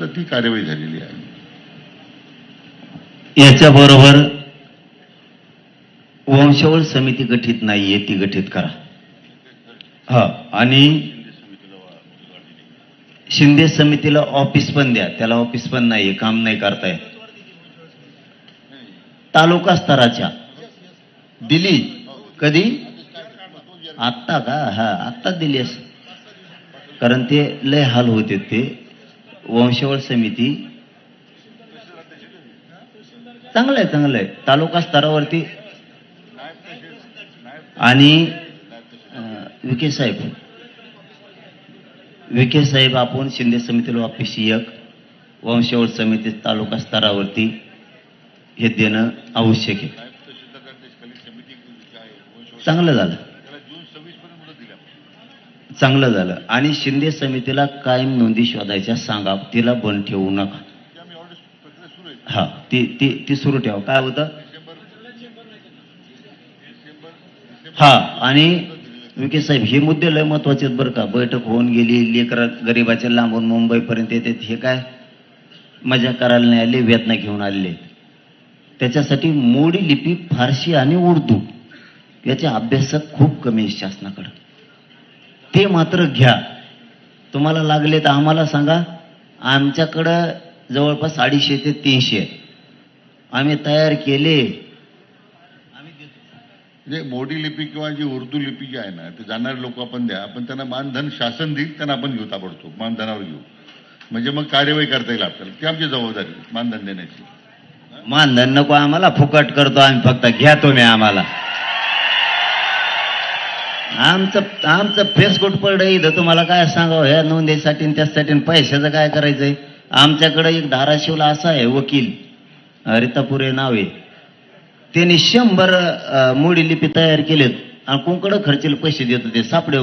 तर ती कार्यवाही झालेली आहे. याच्याबरोबर वंशावळ समिती गठीत नाहीये, ती गठीत करा. हा, आणि शिंदे समितीला ऑफिस पण द्या. त्याला ऑफिस पण नाहीये, काम नाही करताय. तालुका स्तराच्या दिली कधी? आत्ता का? हा, आत्ताच दिली अस, कारण ते लय हाल होते. ते वंशावळ समिती चांगलंय, चांगलंय तालुका स्तरावरती. आणि विखे साहेब आपण शिंदे समितीला ऑफिस एक, वंशावळ समिती तालुका स्तरावरती हे देणं आवश्यक आहे. चांगलं झालं, चांगलं झालं. आणि शिंदे समितीला कायम नोंदी शोधायच्या सांगा, तिला बंद ठेवू नका. हा, ती सुरू ठेवा. काय होतं? हा, आणि विखे साहेब हे मुद्दे लय महत्वाचे आहेत बरं का. बैठक होऊन गेली, लेकर गरीबाच्या लांबून मुंबईपर्यंत येतात. हे काय मजा करायला नाही आले, वेदना घेऊन आलेले. त्याच्यासाठी मोडी लिपी, फारसी आणि उर्दू याच्या अभ्यासात खूप कमी आहे शासनाकडं. ते मात्र घ्या. तुम्हाला लागले तर आम्हाला सांगा. आमच्याकडं जवळपास 250 ते 300 आम्ही तयार केले. म्हणजे मोडी लिपी किंवा जी उर्दू लिपी जी आहे ना, ते जाणारे लोक आपण द्या. पण त्यांना मानधन शासन देईल, त्यांना आपण घेऊ, ताबडतोब मानधनावर घेऊ. म्हणजे मग कार्यवाही करता येईल आपल्याला. ती आमची जबाबदारी मानधन देण्याची. मानधन नको आम्हाला, फुकट करतो आम्ही. फक्त घ्या तुम्ही आम्हाला. आमचं फेसबुक पडलं इथं. तुम्हाला काय सांगावं ह्या नोंदीसाठी त्यासाठी पैशाचं काय करायचंय. आमच्याकडे एक धाराशिवला असा आहे वकील, रितापुरे नाव आहे. त्यांनी 100 मोडी लिपी तयार केलेत आणि कोणकडे खर्चेल पैसे देत होते सापडे.